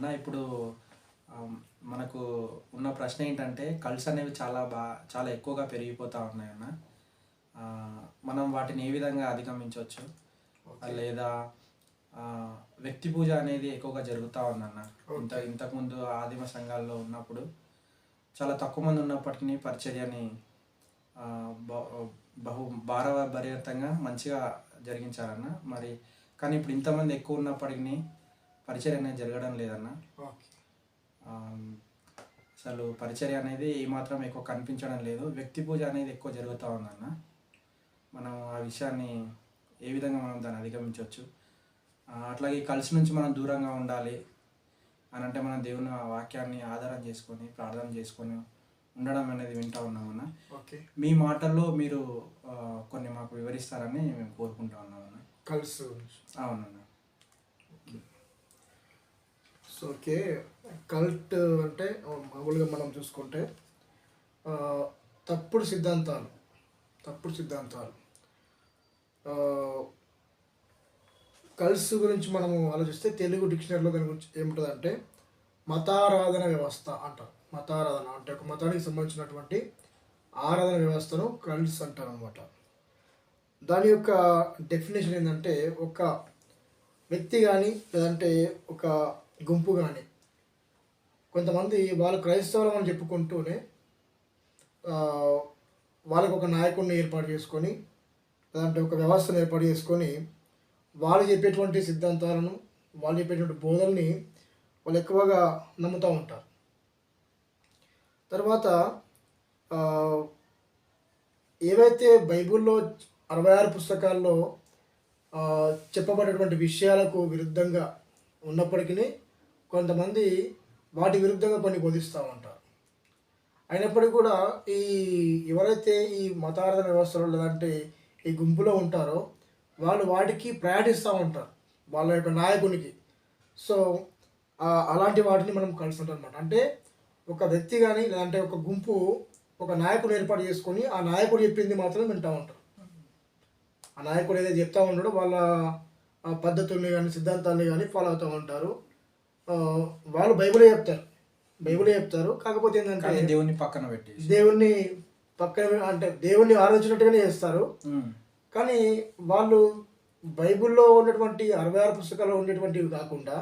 అన్న ఇప్పుడు మనకు ఉన్న ప్రశ్న ఏంటంటే కల్స్ అనేవి చాలా ఎక్కువగా పెరిగిపోతూ ఉన్నాయన్న. మనం వాటిని ఏ విధంగా అధిగమించవచ్చు? లేదా వ్యక్తి పూజ అనేది ఎక్కువగా జరుగుతూ ఉందన్న. ఇంతకుముందు ఆదిమ సంఘాల్లో ఉన్నప్పుడు చాలా తక్కువ మంది ఉన్నప్పటికీ పరిచర్యని బహు భారభరితంగా మంచిగా జరిగించారన్న. మరి కానీ ఇప్పుడు ఇంతమంది ఎక్కువ ఉన్నప్పటికీ పరిచర్య అనేది జరగడం లేదన్న. అసలు పరిచర్య అనేది ఏమాత్రం ఎక్కువ కనిపించడం లేదు. వ్యక్తి పూజ అనేది ఎక్కువ జరుగుతూ ఉందన్న. మనం ఆ విషయాన్ని ఏ విధంగా మనం దాన్ని అధిగమించవచ్చు? అట్లాగే కలిసి నుంచి మనం దూరంగా ఉండాలి అని అంటే మనం దేవుని వాక్యాన్ని ఆధారం చేసుకొని ప్రార్థన చేసుకొని ఉండడం అనేది వింటూ ఉన్నామన్న. ఓకే, మీ మాటల్లో మీరు కొన్ని మాకు వివరిస్తారని మేము కోరుకుంటా ఉన్నామన్న. కల్స్ అవునన్న. సో ఓకే, కల్ట్ అంటే మామూలుగా మనం చూసుకుంటే తప్పుడు సిద్ధాంతాలు కల్స్ గురించి మనము ఆలోచిస్తే తెలుగు డిక్షనరీలో దాని గురించి ఏముంటుందంటే మతారాధన వ్యవస్థ అంటారు. మతారాధన అంటే ఒక మతానికి సంబంధించినటువంటి ఆరాధన వ్యవస్థను కల్ట్స్ అంటారు అనమాట. దాని యొక్క డెఫినేషన్ ఏంటంటే ఒక వ్యక్తి కానీ లేదంటే ఒక గుంపు కానీ కొంతమంది వాళ్ళు క్రైస్తవులం అని చెప్పుకుంటూనే వాళ్ళకు ఒక నాయకుడిని ఏర్పాటు చేసుకొని లేదంటే ఒక వ్యవస్థను ఏర్పాటు చేసుకొని వాళ్ళు చెప్పేటువంటి సిద్ధాంతాలను వాళ్ళు చెప్పేటువంటి బోధనని వాళ్ళు ఎక్కువగా నమ్ముతూ ఉంటారు. తర్వాత ఏవైతే బైబిల్లో 66 పుస్తకాల్లో చెప్పబడినటువంటి విషయాలకు విరుద్ధంగా ఉన్నప్పటికీ కొంతమంది వాటి విరుద్ధంగా కొన్ని బోధిస్తూ ఉంటారు. అయినప్పటికీ కూడా ఎవరైతే ఈ మతారాధన వ్యవస్థలో లేదంటే ఈ గుంపులో ఉంటారో వాళ్ళు వాటికి ప్రయాణిస్తూ ఉంటారు, వాళ్ళ యొక్క నాయకునికి. సో అలాంటి వాటిని మనం కలుస్తుంటాం అనమాట. అంటే ఒక వ్యక్తి కానీ లేదంటే ఒక గుంపు ఒక నాయకుడు ఏర్పాటు చేసుకొని ఆ నాయకుడు చెప్పింది మాత్రం వింటూ ఉంటారు. ఆ నాయకుడు ఏదైతే చెప్తా ఉంటాడో వాళ్ళ పద్ధతుల్ని కానీ సిద్ధాంతాలని కానీ ఫాలో అవుతూ ఉంటారు. వాళ్ళు బైబిలే చెప్తారు. కాకపోతే ఏంటంటే దేవుణ్ణి పక్కన అంటే దేవుణ్ణి ఆరాధించినట్టుగానే చేస్తారు. కానీ వాళ్ళు బైబిల్లో ఉన్నటువంటి 66 పుస్తకాల్లో ఉండేటువంటివి కాకుండా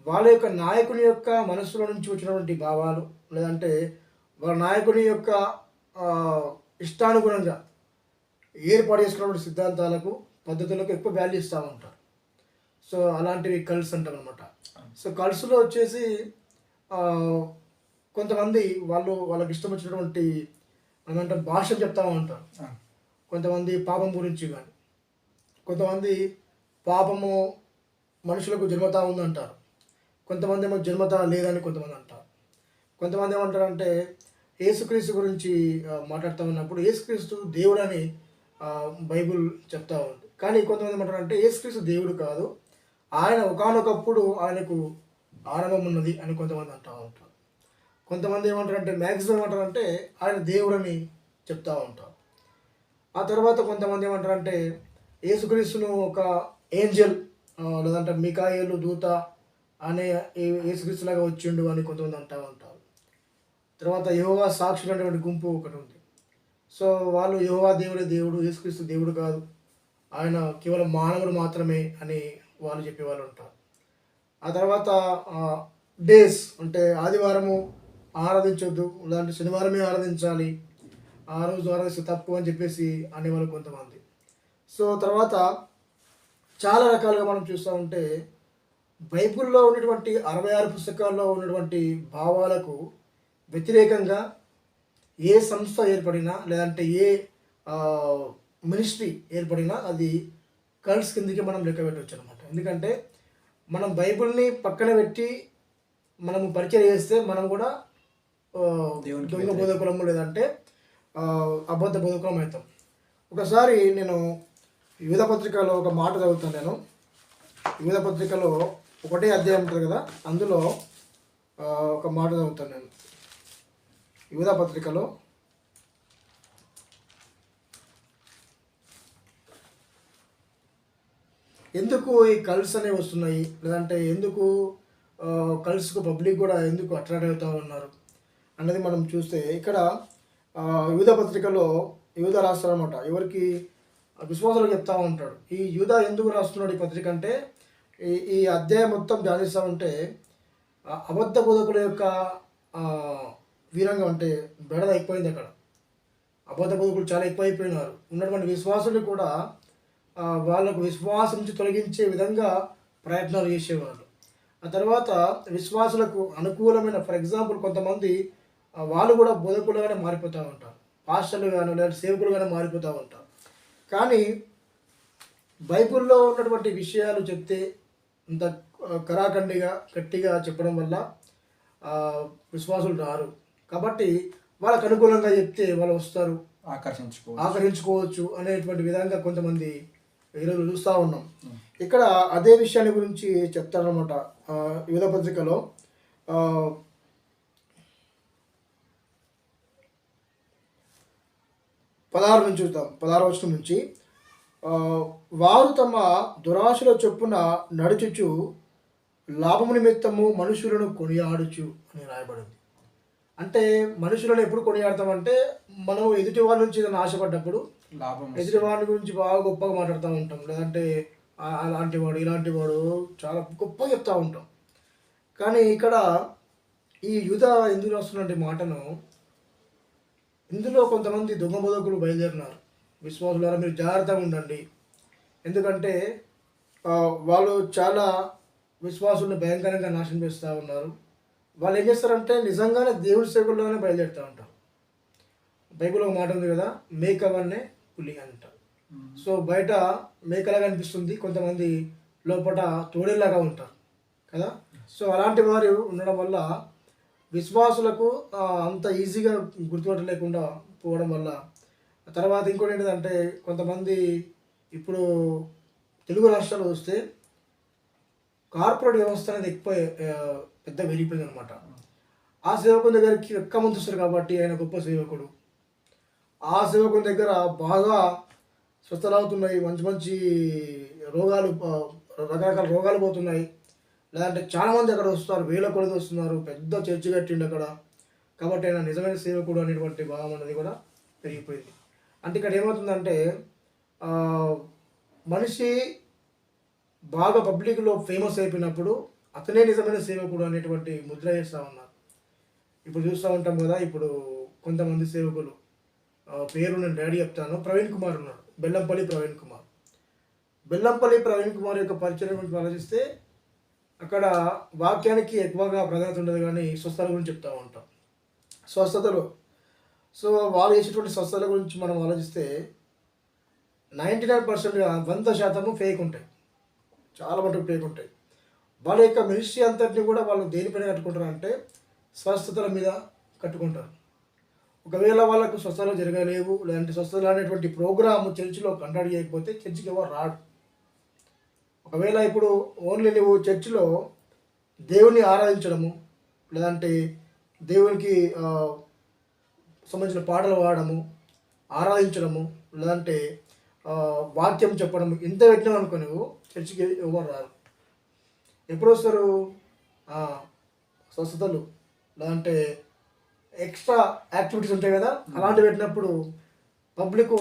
వాళ్ళ యొక్క నాయకుని యొక్క మనస్సులో నుంచి వచ్చినటువంటి భావాలు లేదంటే వాళ్ళ నాయకుని యొక్క ఇష్టానుగుణంగా ఏర్పాటు చేసుకున్నటువంటి సిద్ధాంతాలకు పద్ధతులకు ఎక్కువ వాల్యూ ఇస్తూ ఉంటారు. సో అలాంటివి కల్ట్స్ అంటాం అనమాట. సో కల్ట్స్లో వచ్చేసి కొంతమంది వాళ్ళకి ఇష్టం వచ్చినటువంటి ఏమంటే భాషలు చెప్తా ఉంటారు. కొంతమంది పాపం గురించి కానీ, కొంతమంది పాపము మనుషులకు జన్మతా ఉందంటారు, కొంతమంది ఏమో జన్మతా లేదని కొంతమంది అంటారు. కొంతమంది ఏమంటారంటే యేసుక్రీస్తు గురించి మాట్లాడుతూ ఉన్నప్పుడు యేసుక్రీస్తు దేవుడు అని బైబుల్ చెప్తా ఉంది. కానీ కొంతమంది ఏమంటారంటే యేసుక్రీస్తు దేవుడు కాదు, ఆయన ఒకానొకప్పుడు ఆయనకు ఆరంభం ఉన్నది అని కొంతమంది అంటూ ఉంటారు. కొంతమంది ఏమంటారంటే మ్యాక్సిమం ఏమంటారంటే ఆయన దేవుడని చెప్తూ ఉంటారు. ఆ తర్వాత కొంతమంది ఏమంటారంటే యేసుక్రీస్తును ఒక ఏంజల్ లేదంటే మికాయేలు దూత అనే యేసుక్రీస్తులాగా వచ్చిండు అని కొంతమంది అంటూ ఉంటారు. తర్వాత యెహోవా సాక్షులు అనేటువంటి గుంపు ఒకటి ఉంది. సో వాళ్ళు యెహోవా దేవుడు, యేసుక్రీస్తు దేవుడు కాదు, ఆయన కేవలం మానవుడు మాత్రమే అని వాళ్ళు చెప్పేవాళ్ళు ఉంటారు. ఆ తర్వాత డేస్ అంటే ఆదివారము ఆరాధించొద్దు, లేదంటే శనివారమే ఆరాధించాలి, ఆ రోజు ఆరాధిస్తే తప్పు అని చెప్పేసి అనేవాళ్ళు కొంతమంది. సో తర్వాత చాలా రకాలుగా మనం చూస్తూ ఉంటే బైబిల్లో ఉన్నటువంటి 66 పుస్తకాల్లో ఉన్నటువంటి భావాలకు వ్యతిరేకంగా ఏ సంస్థ ఏర్పడినా లేదంటే ఏ మినిస్ట్రీ ఏర్పడినా అది కల్ట్స్ కిందకి మనం లెక్క పెట్టవచ్చు అనమాట. ఎందుకంటే మనం బైబిల్ని పక్కన పెట్టి మనము పరిచయం చేస్తే మనం కూడా దొంగ బోధకులము లేదంటే అబద్ధ బోధకులం అవుతాం. ఒకసారి నేను యూదా పత్రికలో ఒక మాట చదువుతాను. నేను యూదా పత్రికలో 1వ అధ్యాయం ఉంటుంది కదా, అందులో ఒక మాట చదువుతాను. నేను యూదా పత్రికలో ఎందుకు ఈ కల్ట్స్ అనేవి వస్తున్నాయి లేదంటే ఎందుకు కల్స్కు పబ్లిక్ కూడా ఎందుకు అట్రాక్ట్ అవుతూ ఉన్నారు అన్నది మనం చూస్తే ఇక్కడ యూదా పత్రికలో యూదా రాస్తాడు అనమాట. ఎవరికి విశ్వాసాలు చెప్తా ఉంటాడు. ఈ యూదా ఎందుకు రాస్తున్నాడు ఈ పత్రిక అంటే ఈ అధ్యాయం మొత్తం ధ్యానిస్తూ ఉంటే అబద్ధ బోధకుల యొక్క వీరంగం అంటే బెడద అయిపోయింది. అక్కడ అబద్ధ బోధకులు చాలా ఎక్కువైపోయినారు. ఉన్నటువంటి విశ్వాసులు కూడా వాళ్ళకు విశ్వాసం నుంచి తొలగించే విధంగా ప్రయత్నాలు చేసేవాళ్ళు. ఆ తర్వాత విశ్వాసులకు అనుకూలమైన, ఫర్ ఎగ్జాంపుల్ కొంతమంది వాళ్ళు కూడా బోధకులుగానే మారిపోతూ ఉంటారు, పాస్టర్లు కానీ లేదా సేవకులుగానే మారిపోతూ ఉంటారు. కానీ బైబిల్లో ఉన్నటువంటి విషయాలు చెప్తే ఇంత కరాఖండిగా గట్టిగా చెప్పడం వల్ల విశ్వాసులు రారు. కాబట్టి వాళ్ళకు అనుకూలంగా చెప్తే వాళ్ళు వస్తారు, ఆకర్షించుకోవచ్చు అనేటువంటి విధంగా కొంతమంది ఈరోజు చూస్తూ ఉన్నాం. ఇక్కడ అదే విషయాన్ని గురించి చెప్తారనమాట. యూదా పత్రికలో 16 నుంచి చూద్దాం. 16వ వచనం నుంచి వారు తమ దురాశల చొప్పున నడుచుచు లాభము నిమిత్తము మనుషులను కొనియాడుచు అని రాయబడింది. అంటే మనుషులను ఎప్పుడు కొనియాడతామంటే మనం ఎదుటి వాళ్ళ నుంచి ఏదైనా ఆశపడ్డప్పుడు ఎదుటి వాళ్ళ గురించి బాగా గొప్పగా మాట్లాడుతూ ఉంటాం, లేదంటే అలాంటి వాడు ఇలాంటి వాడు చాలా గొప్పగా చెప్తూ ఉంటాం. కానీ ఇక్కడ ఈ యూదా ఎందుకు రాస్తున్నటువంటి మాటను, ఇందులో కొంతమంది దొంగ బోధకులు బయలుదేరినారు. విశ్వాసులారా మీరు జాగ్రత్తగా ఉండండి, ఎందుకంటే వాళ్ళు చాలా విశ్వాసుల్ని భయంకరంగా నాశనం చేస్తూ ఉన్నారు. వాళ్ళు ఏం చేస్తారంటే నిజంగానే దేవుడి సేవకుల్లోనే బయలుదేరుతూ ఉంటారు. బైబిల్లో మాట ఉంది కదా, మేకవన్నే పులి అంటారు. సో బయట మేకలాగా అనిపిస్తుంది, కొంతమంది లోపల తోడేలాగా ఉంటారు కదా. సో అలాంటి వారు ఉండడం వల్ల విశ్వాసులకు అంత ఈజీగా గుర్తుపట్టలేకుండా పోవడం వల్ల, తర్వాత ఇంకోటి ఏంటంటే కొంతమంది ఇప్పుడు తెలుగు రాష్ట్రాలు వస్తే కార్పొరేట్ వ్యవస్థ అనేది ఎక్కువ పెద్ద పెరిగిపోయింది అనమాట. ఆ సేవకుని దగ్గరికి ఎక్కువ మంది వస్తారు కాబట్టి ఆయన గొప్ప సేవకుడు. ఆ సేవకుని దగ్గర బాగా స్వస్థలవుతున్నాయి, మంచి మంచి రోగాలు, రకరకాల రోగాలు పోతున్నాయి. లేదంటే చాలామంది అక్కడ వస్తారు, వేల కొలది వస్తున్నారు, పెద్ద చర్చి కట్టిండు అక్కడ. కాబట్టి ఆయన నిజమైన సేవకుడు అనేటువంటి భావం అనేది కూడా పెరిగిపోయింది. అంటే ఇక్కడ ఏమవుతుందంటే మనిషి బాగా పబ్లిక్లో ఫేమస్ అయిపోయినప్పుడు అతనే నిజమైన సేవకుడు అనేటువంటి ముద్ర వేస్తూ ఉన్నారు. ఇప్పుడు చూస్తూ ఉంటాం కదా, ఇప్పుడు కొంతమంది సేవకులు పేరు నేను డాడీ చెప్తాను, ప్రవీణ్ కుమార్ ఉన్నాడు, బెల్లంపల్లి ప్రవీణ్ కుమార్. బెల్లంపల్లి ప్రవీణ్ కుమార్ యొక్క పరిచయం గురించి ఆలోచిస్తే అక్కడ వాక్యానికి ఎక్కువగా ప్రాధాన్యత ఉండదు, కానీ స్వస్థల గురించి చెప్తూ ఉంటాం, స్వస్థతలు. సో వాళ్ళు చేసేటువంటి స్వస్థల గురించి మనం ఆలోచిస్తే 99% 100% ఫేక్ ఉంటాయి, చాలా మటుకు ఫేక్ ఉంటాయి. వాళ్ళ యొక్క మినిస్ట్రీ అంతటిని కూడా వాళ్ళు దేనిపైన కట్టుకుంటారు అంటే స్వస్థతల మీద కట్టుకుంటారు. ఒకవేళ వాళ్ళకు స్వస్థతలు జరగలేవు, లేదంటే స్వస్థతలు అనేటువంటి ప్రోగ్రాము చర్చిలో కండక్ట్ చేయకపోతే చర్చికి ఎవరు రాడు. ఒకవేళ ఇప్పుడు ఓన్లీ నువ్వు చర్చిలో దేవుని ఆరాధించడము, లేదంటే దేవునికి సంబంధించిన పాటలు పాడము, ఆరాధించడము, లేదంటే వాక్యం చెప్పడం, ఇంత పెట్టినావు అనుకో నువ్వు చర్చికి ఎవరు రారు. ఎప్పుడు వస్తారు? స్వస్థతలు లేదంటే ఎక్స్ట్రా యాక్టివిటీస్ ఉంటాయి కదా, అలాంటివి పెట్టినప్పుడు పబ్లిక్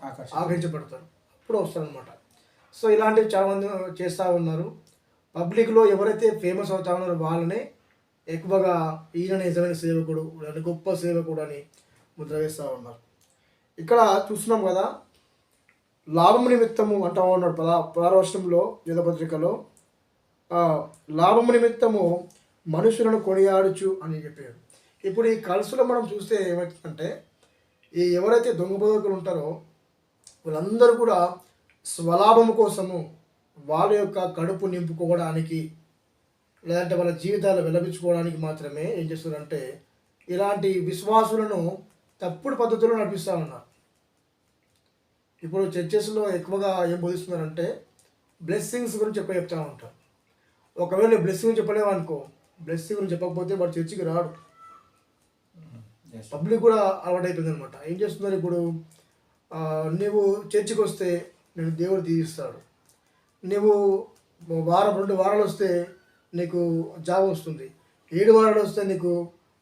ఆకర్షించబడతారు, అప్పుడు వస్తారనమాట. సో ఇలాంటివి చాలామంది చేస్తూ ఉన్నారు. పబ్లిక్లో ఎవరైతే ఫేమస్ అవుతా ఉన్నారో వాళ్ళనే ఎక్కువగా ఈయన నిజమైన సేవకుడు, గొప్ప సేవకుడు అని ముద్ర వేస్తూ ఉన్నారు. ఇక్కడ చూస్తున్నాం కదా, లాభము నిమిత్తము అంటా ఉన్నాడు 16వ వచనంలో యూదా పత్రికలో, లాభము నిమిత్తము మనుషులను కొనియాడుచు అని చెప్పారు. ఇప్పుడు ఈ కల్సులో మనం చూస్తే ఏమవుతుందంటే, ఈ ఎవరైతే దొంగ బోధకులు ఉంటారో వాళ్ళందరూ కూడా స్వలాభము కోసము, వాళ్ళ యొక్క కడుపు నింపుకోవడానికి, లేదంటే వాళ్ళ జీవితాలు వెలపించుకోవడానికి మాత్రమే ఏం చేస్తారంటే ఇలాంటి విశ్వాసులను తప్పుడు పద్ధతుల్లో నడిపిస్తూ ఉన్నారు. ఇప్పుడు చర్చెస్లో ఎక్కువగా ఏం బోధిస్తున్నారంటే బ్లెస్సింగ్స్ గురించి ఎక్కువ చెప్తూ ఉంటారు. ఒకవేళ బ్లెస్సింగ్ చెప్పలేము అనుకో, బ్లెస్సింగ్ గురించి చెప్పకపోతే వాడు చర్చికి రాడు. పబ్లిక్ కూడా అలవాటు అయిపోయింది అనమాట. ఏం చేస్తున్నారు ఇప్పుడు, నువ్వు చర్చికి వస్తే నేను దేవుడు తీయిస్తాడు, నువ్వు 2 వారాలు వస్తే నీకు జాబ్ వస్తుంది, 7 వారాలు వస్తే నీకు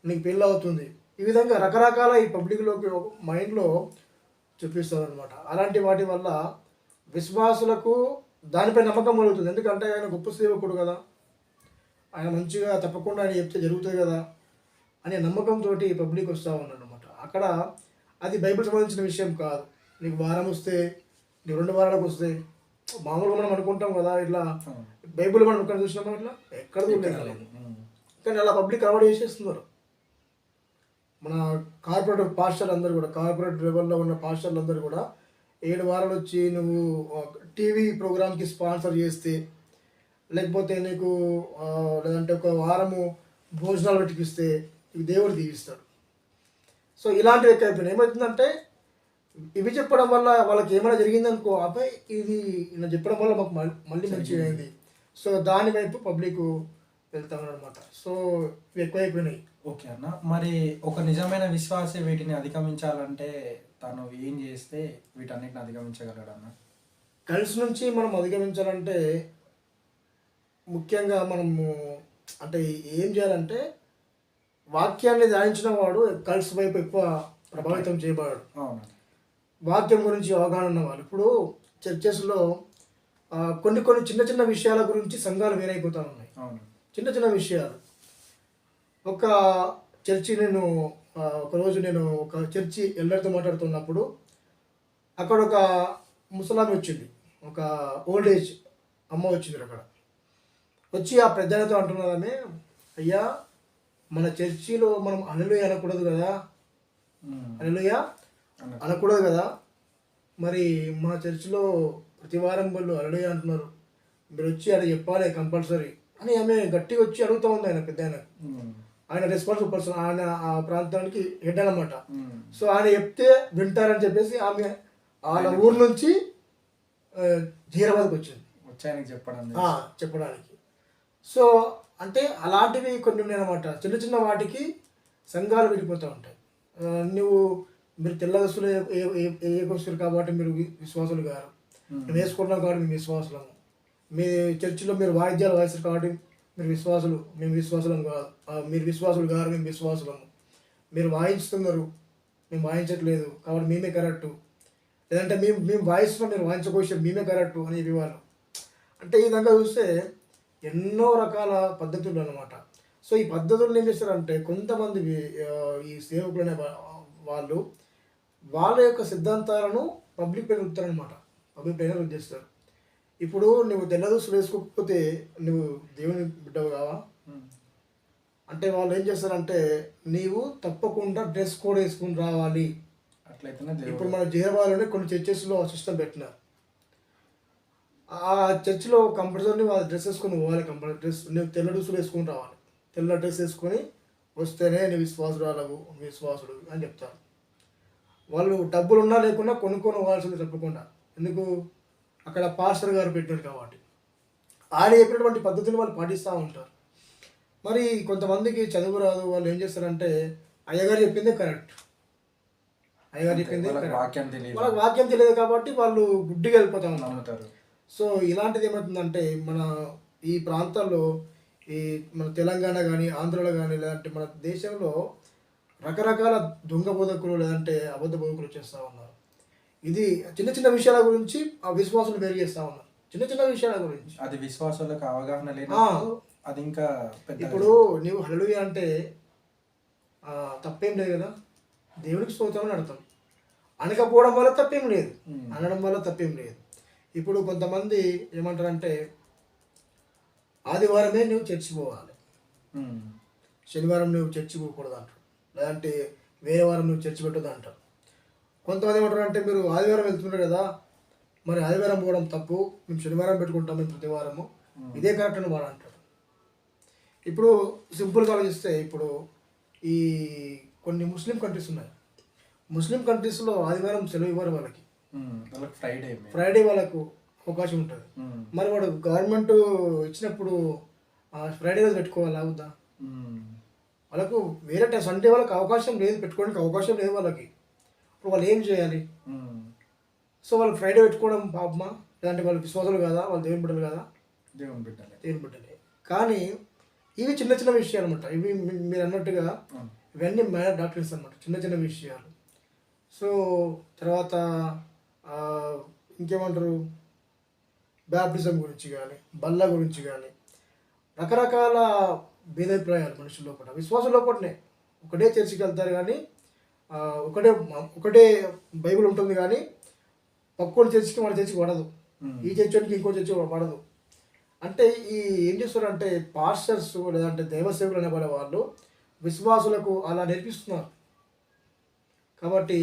నీకు పెళ్ళి అవుతుంది. ఈ విధంగా రకరకాల ఈ పబ్లిక్లోకి మైండ్లో చూపిస్తారు అనమాట. అలాంటి వాటి వల్ల విశ్వాసులకు దానిపై నమ్మకం కలుగుతుంది. ఎందుకంటే ఆయన గొప్ప సేవకుడు కదా, ఆయన మంచిగా తప్పకుండా ఆయన చెప్తే జరుగుతుంది కదా అనే నమ్మకంతో పబ్లిక్ వస్తూ ఉన్నాడు అనమాట. అక్కడ అది బైబిల్ సంబంధించిన విషయం కాదు. నీకు వారం వస్తే, నీకు 2 వారాలకు వస్తే, మామూలుగా మనం అనుకుంటాం కదా ఇట్లా. బైబిల్ మనం ఎక్కడ చూసినామో ఇట్లా ఎక్కడ చూడలేదు. కానీ అలా పబ్లిక్ అలవాటు చేసేస్తున్నారు. మన కార్పొరేట్ పాస్టర్లు అందరూ కూడా, కార్పొరేట్ లెవెల్లో ఉన్న పాస్టర్లు అందరూ కూడా 7 వారాలు వచ్చి నువ్వు టీవీ ప్రోగ్రామ్కి స్పాన్సర్ చేస్తే, లేకపోతే నీకు లేదంటే ఒక వారము భోజనాలు పెట్టుకిస్తే ఇవి దేవుడు దీవిస్తాడు. సో ఇలాంటివి ఎక్కువైపోయినాయి. ఏమవుతుందంటే ఇవి చెప్పడం వల్ల వాళ్ళకి ఏమైనా జరిగిందనుకో, అబ్బాయి ఇది ఇలా చెప్పడం వల్ల మాకు మళ్ళీ మంచిగా అయింది. సో దాని వైపు పబ్లిక్ వెళ్తామన్నమాట. సో ఇవి ఎక్కువైపోయినాయి. ఓకే అన్న, మరి ఒక నిజమైన విశ్వాసే వీటిని అధిగమించాలంటే తను ఏం చేస్తే వీటన్నిటిని అధిగమించగలడన్న? కలిసి నుంచి మనం అధిగమించాలంటే ముఖ్యంగా మనము అంటే ఏం చేయాలంటే వాక్యాన్ని ధ్యానించిన వాడు కలిసి వైపు ఎక్కువ ప్రభావితం చేయబడాడు. అవును. వాక్యం గురించి అవగాహన ఉన్నవాళ్ళు ఇప్పుడు చర్చెస్లో కొన్ని కొన్ని చిన్న చిన్న విషయాల గురించి సంఘాలు వేరైపోతూ ఉన్నాయి. అవును. చిన్న చిన్న విషయాలు. ఒక చర్చి ఒకరోజు నేను ఒక చర్చి ఎల్లరితో మాట్లాడుతున్నప్పుడు అక్కడ ఒక ముసలామి వచ్చింది, ఒక ఓల్డ్ ఏజ్ అమ్మ వచ్చింది. అక్కడ వచ్చి ఆ పెద్దలతో అంటున్నదామే, అయ్యా మన చర్చిలో మనం హల్లెలూయా అనకూడదు కదా, హల్లెలూయా అనకూడదు కదా, మరి మా చర్చిలో ప్రతి వారం వాళ్ళు హల్లెలూయా అంటున్నారు, మీరు వచ్చి అది చెప్పాలి కంపల్సరీ అని ఆమె గట్టిగా వచ్చి అడుగుతూ ఉంది. ఆయన పెద్ద ఆయన రెస్పాన్సిబుల్ పర్సన్, ఆయన ఆ ప్రాంతానికి హెడ్ అనమాట. సో ఆయన చెప్తే వింటారని చెప్పేసి ఆమె వాళ్ళ ఊరు నుంచి హైదరాబాద్కి వచ్చింది చెప్పడానికి. సో అంటే అలాంటివి కొన్ని ఉన్నాయన్నమాట. చిన్న చిన్న వాటికి సంఘాలు విడిపోతూ ఉంటాయి. మీరు తెల్ల దుస్తులు వేసుకున్నారు కాబట్టి మీరు విశ్వాసులు గారు, మేము వేసుకుంటున్నాం కాబట్టి మేము విశ్వాసులము, మీ చర్చిలో మీరు వాయిద్యాలు వాయిస్తారు కాబట్టి మీరు విశ్వాసులు, మేము విశ్వాసులం కాదు, మీరు విశ్వాసులు గారు మేము విశ్వాసులము, మీరు వాయించుతున్నారు మేము వాయించట్లేదు కాబట్టి మేమే కరెక్టు, లేదంటే మేము వాయిస్తున్నాం మీరు వాయించకోసం మేమే కరెక్టు అనేవి వాళ్ళు. అంటే ఈ విధంగా చూస్తే ఎన్నో రకాల పద్ధతులు అన్నమాట. సో ఈ పద్ధతులు ఏం చేస్తారంటే కొంతమంది ఈ సేవకులు అనే వాళ్ళు వాళ్ళ యొక్క సిద్ధాంతాలను పబ్లిక్ పైన రుద్దుతారనమాట, పబ్లిక్ పైన రుద్దేస్తారు. ఇప్పుడు నువ్వు తెల్ల దుస్తులు వేసుకోకపోతే నువ్వు దేవుని బిడ్డవు కావా అంటే వాళ్ళు ఏం చేస్తారంటే నీవు తప్పకుండా డ్రెస్ కోడ్ వేసుకుని రావాలి. అట్లయితే ఇప్పుడు మన హైదరాబాద్లోనే కొన్ని చర్చెస్లో సిస్టమ్ పెట్టినారు. ఆ చర్చిలో కంపల్సరీ వాళ్ళు డ్రెస్ వేసుకొని పోవాలి, కంపల్సరీ డ్రెస్ నువ్వు తెల్ల దుస్తులు వేసుకొని రావాలి, తెల్ల డ్రెస్ వేసుకొని వస్తేనే నీ విశ్వాసురాలవు విశ్వాసుడు అని చెప్తారు. వాళ్ళు డబ్బులు ఉన్నా లేకున్నా కొనుక్కొని పోవాల్సింది తప్పకుండా. ఎందుకు? అక్కడ పాస్టర్ గారు పెట్టారు కాబట్టి ఆయన చెప్పినటువంటి పద్ధతులు వాళ్ళు పాటిస్తూ ఉంటారు. మరి కొంతమందికి చదువు రాదు, వాళ్ళు ఏం చేస్తారంటే అయ్యగారు చెప్పిందే కరెక్ట్, అయ్యగారు చెప్పింది వాళ్ళకి వాక్యం తెలియదు కాబట్టి వాళ్ళు గుడ్డిగా వెళ్ళిపోతూ ఉంటారు. సో ఇలాంటిది ఏమవుతుందంటే మన ఈ ప్రాంతాల్లో మన తెలంగాణ కానీ ఆంధ్రలో కానీ లేదంటే మన దేశంలో రకరకాల దొంగ బోధకులు లేదంటే అబద్ధ బోధకులు చేస్తూ ఉన్నారు. ఇది చిన్న చిన్న విషయాల గురించి ఆ విశ్వాసులు వేరు చేస్తూ ఉన్నారు, చిన్న చిన్న విషయాల గురించి. అది విశ్వాసులకు అవగాహన లేదు. అది ఇంకా ఇప్పుడు నీవు హల్లెలూయా అంటే తప్పేం లేదు కదా, దేవునికి స్తోత్రం అని అర్థం. అనకపోవడం వల్ల తప్పేం లేదు, అనడం వల్ల తప్పేం లేదు. ఇప్పుడు కొంతమంది ఏమంటారంటే ఆదివారమే నువ్వు చర్చి పోవాలి, శనివారం నువ్వు చర్చి పోకూడదు అంటారు, లేదంటే వేరే వారం నువ్వు చర్చి పెట్టదు అంటారు. కొంతమంది ఏమంటారు అంటే మీరు ఆదివారం వెళ్తున్నారు కదా, మరి ఆదివారం పోవడం తప్పు, మేము శనివారం పెట్టుకుంటాం మేము ప్రతి వారము, ఇదే కరెక్ట్ అని వాడు అంటారు. ఇప్పుడు సింపుల్గా ఆలోచిస్తే ఇప్పుడు ఈ కొన్ని ముస్లిం కంట్రీస్ ఉన్నాయి, ముస్లిం కంట్రీస్లో ఆదివారం సెలవు ఇవ్వరు వాళ్ళకి, ఫ్రైడే వాళ్ళకు అవకాశం ఉంటుంది. మరి వాడు గవర్నమెంట్ ఇచ్చినప్పుడు ఫ్రైడే రోజు పెట్టుకోవాలి అవుద్దా? వాళ్ళకు వేరే టైం సండే వాళ్ళకి అవకాశం లేదు, పెట్టుకోవడానికి అవకాశం లేదు వాళ్ళకి. ఇప్పుడు వాళ్ళు ఏం చేయాలి? సో వాళ్ళు ఫ్రైడే పెట్టుకోవడం పాపమా, లేదంటే వాళ్ళు విశ్వాసాలు కదా, వాళ్ళు దేవుని బిడ్డలు కదా? దేవుని బిడ్డలే. దేవుని బిడ్డలే. కానీ ఇవి చిన్న చిన్న విషయాలు అనమాట. ఇవి మీరు అన్నట్టుగా ఇవన్నీ మైనర్ డాక్టర్స్ అనమాట, చిన్న చిన్న విషయాలు. సో తర్వాత ఆ, ఇంకేమంటారు, బ్యాప్టిజం గురించి కానీ బల్ల గురించి కానీ రకరకాల భేదాభిప్రాయాలు మనుషుల లోపల, విశ్వాసం లోపలనే. ఒకటే చర్చికి వెళ్తారు కానీ ఆ, ఒకటే బైబిల్ ఉంటుంది కానీ పక్కోడి చర్చికి మన చర్చికి పడదు, ఈ చర్చికి ఇంకో చర్చి పడదు. అంటే ఈ ఏం చేస్తారంటే పాస్టర్స్ లేదంటే దైవసేవకులు అనేబడే వాళ్ళు విశ్వాసులకు అలా నేర్పిస్తున్నారు. కాబట్టి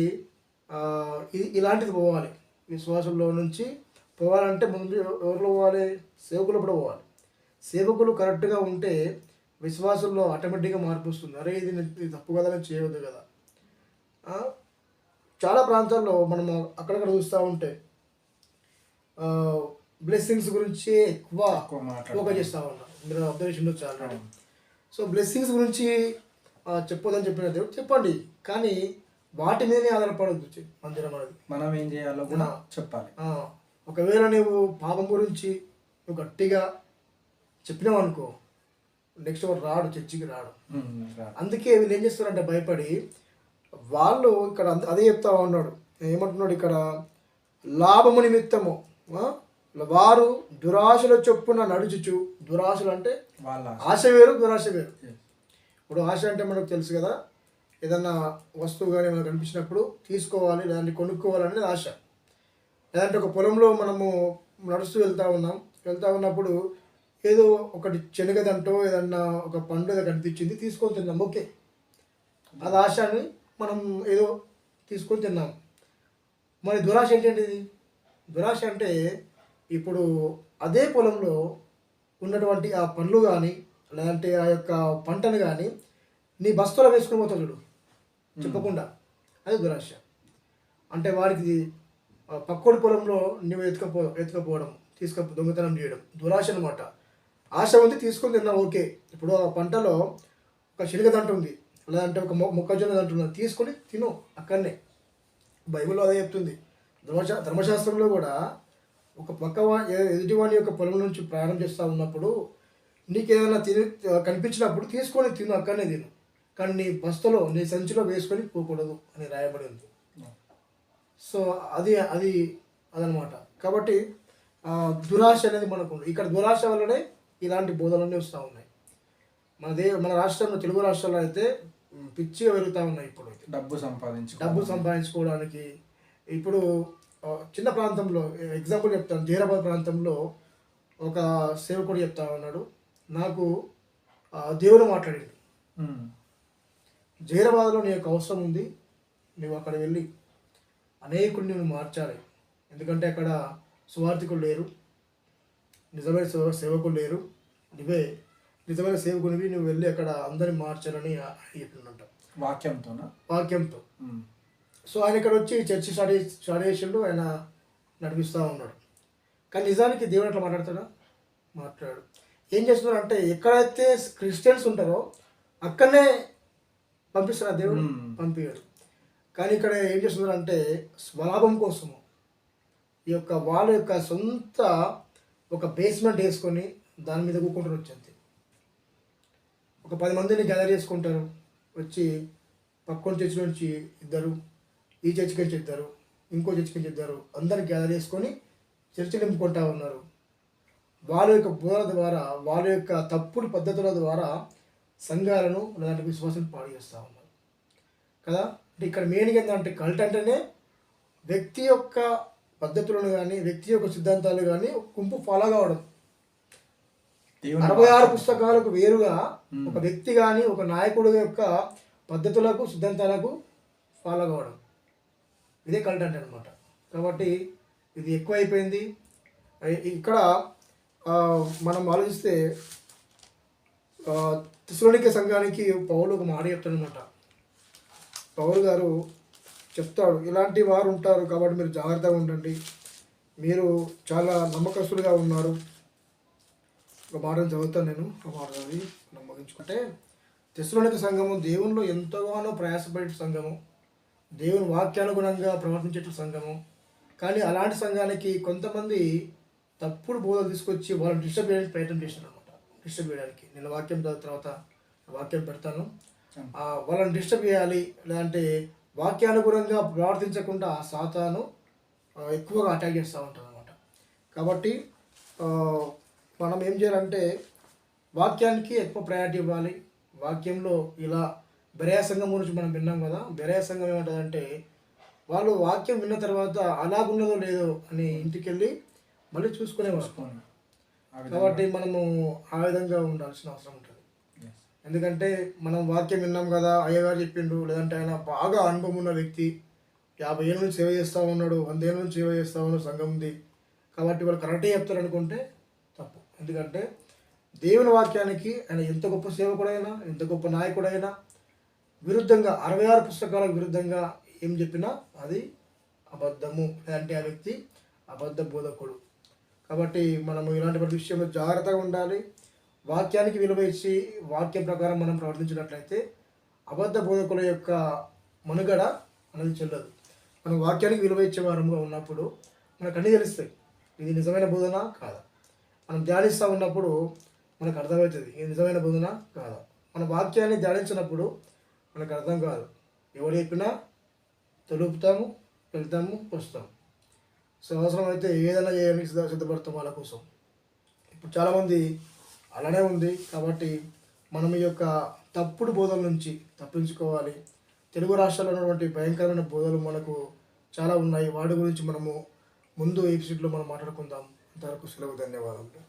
ఇలాంటిది పోవాలి, విశ్వాసంలో నుంచి పోవాలంటే ముందు ఎవరిలో పోవాలి, సేవకులు కూడా పోవాలి. సేవకులు కరెక్ట్గా ఉంటే విశ్వాసంలో ఆటోమేటిక్గా మార్పు వస్తుంది. అరే ఇది తప్పు కదా, నేను చేయవద్దు కదా. చాలా ప్రాంతాల్లో మనం అక్కడక్కడ చూస్తూ ఉంటే బ్లెస్సింగ్స్ గురించి ఎక్కువ ఫోకస్ చేస్తూ ఉన్నాం. మీరు అబ్జర్వేషన్ ఉండొచ్చు ఆల్రెడీ. సో బ్లెస్సింగ్స్ గురించి చెప్పొద్దని చెప్పిన దేవుడు చెప్పండి, కానీ వాటి మీదనే ఆధారపడద్దు మందిరం అనేది. మనం ఏం చేయాలో కూడా చెప్పాలి. ఒకవేళ నువ్వు పాపం గురించి నువ్వు గట్టిగా చెప్పినావు అనుకో, నెక్స్ట్ వాడు రాడు, చర్చికి రాడు. అందుకే వీళ్ళు ఏం చేస్తారంటే భయపడి వాళ్ళు ఇక్కడ అదే చెప్తా ఉన్నాడు. ఏమంటున్నాడు ఇక్కడ, లాభము నిమిత్తము వారు దురాశల చొప్పున నడుచుచు. దురాశలు అంటే ఆశ వేరు, దురాశ వేరు. ఇప్పుడు ఆశ అంటే మనకు తెలుసు కదా, ఏదన్నా వస్తువు కానీ మనకు కనిపించినప్పుడు తీసుకోవాలి లేదంటే కొనుక్కోవాలి అనేది ఆశ. లేదంటే ఒక పొలంలో మనము నడుస్తూ వెళ్తా ఉన్నప్పుడు ఏదో ఒకటి శనగదంటో ఏదన్నా ఒక పండు ఏదో కనిపించింది, తీసుకొని తిన్నాం, ఓకే, అది ఆశని మనం ఏదో తీసుకొని తిన్నాం. మరి దురాశ ఏంటంటే, దురాశ అంటే ఇప్పుడు అదే పొలంలో ఉన్నటువంటి ఆ పండ్లు కానీ లేదంటే ఆ యొక్క పంటను కానీ నీ బస్తాలో వేసుకుని పోతావు చూడు చెప్పకుండా, అది దురాశ. అంటే వారికి పక్కోడి పొలంలో నువ్వు ఎత్తుకపోవడం, దొంగతనం చేయడం దురాశ అనమాట. ఆశ ఉంది, తీసుకొని తిన్నా, ఓకే. ఇప్పుడు ఆ పంటలో ఒక శనగదంట ఉంది లేదంటే ఒక మొక్కజొన్న దంట ఉంది, తీసుకొని తిను అక్కడనే. బైబిల్లో అదే చెప్తుంది. ధర్మశాస్త్రంలో కూడా ఒక పక్క ఎదుటివాని యొక్క పొలం నుంచి ప్రయాణం చేస్తూ ఉన్నప్పుడు నీకు ఏదైనా కనిపించినప్పుడు తీసుకొని తిను, అక్కడనే తిను, కానీ నీ బస్తలో నీ సంచిలో వేసుకొని పోకూడదు అని రాయబడి ఉంది. సో అదనమాట. కాబట్టి దురాశ అనేది మనకు ఇక్కడ దురాశ వల్లనే ఇలాంటి బోధనలన్నీ వస్తూ ఉన్నాయి. మన రాష్ట్రంలో, తెలుగు రాష్ట్రాల్లో అయితే పిచ్చిగా పెరుగుతూ ఉన్నాయి. ఇప్పుడు డబ్బు సంపాదించుకోవడానికి ఇప్పుడు చిన్న ప్రాంతంలో ఎగ్జాంపుల్ చెప్తాను. జహీరాబాద్ ప్రాంతంలో ఒక సేవకుడు చెప్తా ఉన్నాడు, నాకు దేవుడు మాట్లాడింది, జహీరాబాద్లో నీ యొక్క అవసరం ఉంది, నువ్వు అక్కడ వెళ్ళి అనేకుడిని నువ్వు మార్చాలి. ఎందుకంటే అక్కడ సువార్థికులు లేరు, నిజమైన సేవకులు లేరు, నువ్వే నిజమైన సేవకునివి, నువ్వు వెళ్ళి అక్కడ అందరిని మార్చాలని చెప్పిందంట వాక్యంతో. సో ఆయన ఇక్కడ వచ్చి చర్చి స్టార్ట్ చేసిండు, ఆయన నడిపిస్తూ ఉన్నాడు. కానీ నిజానికి దేవుడు అట్లా మాట్లాడు. ఏం చేస్తున్నారు అంటే ఎక్కడైతే క్రిస్టియన్స్ ఉంటారో అక్కడనే పంపిస్తున్నారు, దేవుడు పంపించాడు. కానీ ఇక్కడ ఏం చేస్తున్నారు అంటే స్వలాభం కోసము ఈ యొక్క వాళ్ళ యొక్క సొంత ఒక బేస్మెంట్ వేసుకొని దాని మీద కూకుంటారు. వచ్చి ఒక 10 మందిని గ్యాదర్ చేసుకుంటారు, వచ్చి పక్కన చర్చి నుంచి ఇద్దరు, ఈ చర్చికి నుంచి ఇద్దరు, ఇంకో చర్చికి నుంచి ఇద్దరు, అందరిని గ్యాదర్ చేసుకొని చర్చి నింపుకుంటా ఉన్నారు. వాళ్ళ యొక్క బోధన ద్వారా, వాళ్ళ యొక్క తప్పుడు పద్ధతుల ద్వారా సంఘాలను లేదంటే విశ్వాసం పాడు చేస్తూ ఉన్నారు కదా. అంటే ఇక్కడ మెయిన్గా ఏంటంటే కల్ట్ అంటేనే వ్యక్తి యొక్క పద్ధతులను కానీ వ్యక్తి యొక్క సిద్ధాంతాలు కానీ గుంపు ఫాలో కావడం. 66 పుస్తకాలకు వేరుగా ఒక వ్యక్తి కానీ ఒక నాయకుడు యొక్క పద్ధతులకు సిద్ధాంతాలకు ఫాలో కావడం, ఇదే కల్ట్ అంటే అనమాట. కాబట్టి ఇది ఎక్కువైపోయింది. ఇక్కడ మనం ఆలోచిస్తే తెస్సలోనికే సంఘానికి పౌలు ఒక మాట చెప్తాడనమాట. పౌలు గారు చెప్తాడు, ఇలాంటి వారు ఉంటారు కాబట్టి మీరు జాగ్రత్తగా ఉండండి, మీరు చాలా నమ్మకస్తులుగా ఉన్నారు. ఒక మాటను చదువుతాను నేను, ఆ మాట చదివి నమ్మకించుకుంటే, తెస్సలోనికే సంఘము దేవునిలో ఎంతగానో ప్రయాసపడే సంఘము, దేవుని వాక్యానుగుణంగా ప్రవర్తించే సంఘము. కానీ అలాంటి సంఘానికి కొంతమంది తప్పుడు బోధలు తీసుకొచ్చి వాళ్ళని డిస్టర్బ్ చేయడానికి ప్రయత్నం చేశారు అనమాట. డిస్టర్బ్ చేయడానికి. నేను వాక్యం చదివిన తర్వాత వాక్యం పెడతాను. అవును. వాళ్ళని డిస్టర్బ్ చేయాలి, లేదంటే వాక్యానుగుణంగా ప్రవర్తించకుండా సాతాను ఎక్కువగా అటాక్ చేస్తూ ఉంటాడు అనమాట. కాబట్టి ఆ, మనం ఏం చేయాలంటే వాక్యానికి ఎక్కువ ప్రయారిటీ ఇవ్వాలి. వాక్యంలో ఇలా బెరయ సంఘం గురించి మనం విన్నాం కదా. బెరయ సంఘం ఏమంటుందంటే వాళ్ళు వాక్యం విన్న తర్వాత అలాగున్నదో లేదో అని ఇంటికి వెళ్ళి మళ్ళీ చూసుకునేవారు. చూసుకోండి. ఆ విధంగా. కాబట్టి మనము ఆ విధంగా ఉండాల్సిన అవసరం ఉంటుంది. Yes. ఎందుకంటే మనం వాక్యం విన్నాం కదా, అయ్యగారు చెప్పిండు, లేదంటే ఆయన బాగా అనుభవం ఉన్న వ్యక్తి 50 ఏళ్ళ నుంచి సేవ చేస్తూ ఉన్నాడు, 100 ఏళ్ళ నుంచి సేవ చేస్తూ ఉన్నాడు, సంఘం ఉంది కాబట్టి వాళ్ళు కరెక్టే చెప్తారు అనుకుంటే తప్పు. ఎందుకంటే దేవుని వాక్యానికి ఆయన ఎంత గొప్ప సేవకుడైనా, ఎంత గొప్ప నాయకుడైనా విరుద్ధంగా 66 పుస్తకాలకు విరుద్ధంగా ఏం చెప్పినా అది అబద్ధము, లేదంటే ఆ వ్యక్తి అబద్ధ బోధకుడు. కాబట్టి మనము ఇలాంటి విషయంలో జాగ్రత్తగా ఉండాలి. వాక్యానికి విలువ ఇచ్చి వాక్యం ప్రకారం మనం ప్రవర్తించినట్లయితే అబద్ధ బోధకుల యొక్క మనుగడ అనేది చెల్లదు. మనం వాక్యానికి విలువ ఇచ్చే వారంగా ఉన్నప్పుడు మనకు అన్నీ తెలుస్తాయి, ఇది నిజమైన బోధన కాదా. మనం ధ్యానిస్తూ ఉన్నప్పుడు మనకు అర్థమవుతుంది ఇది నిజమైన బోధన కాదా. మన వాక్యాన్ని ధ్యానించినప్పుడు మనకు అర్థం కాదు, ఎవరు చెప్పినా తెలుపుతాము, వెళ్తాము, వస్తాము. సో అవసరమైతే ఏదైనా చేయడానికి సిద్ధపడతాం వాళ్ళ కోసం. ఇప్పుడు చాలామంది అలానే ఉంది. కాబట్టి మనం ఈ యొక్క తప్పుడు బోధల నుంచి తప్పించుకోవాలి. తెలుగు రాష్ట్రాల్లో ఉన్నటువంటి భయంకరమైన బోధలు మనకు చాలా ఉన్నాయి. వాటి గురించి మనము ముందు ఎపిసోడ్లో మనం మాట్లాడుకుందాం. అంతవరకు సెలవు. ధన్యవాదాలు.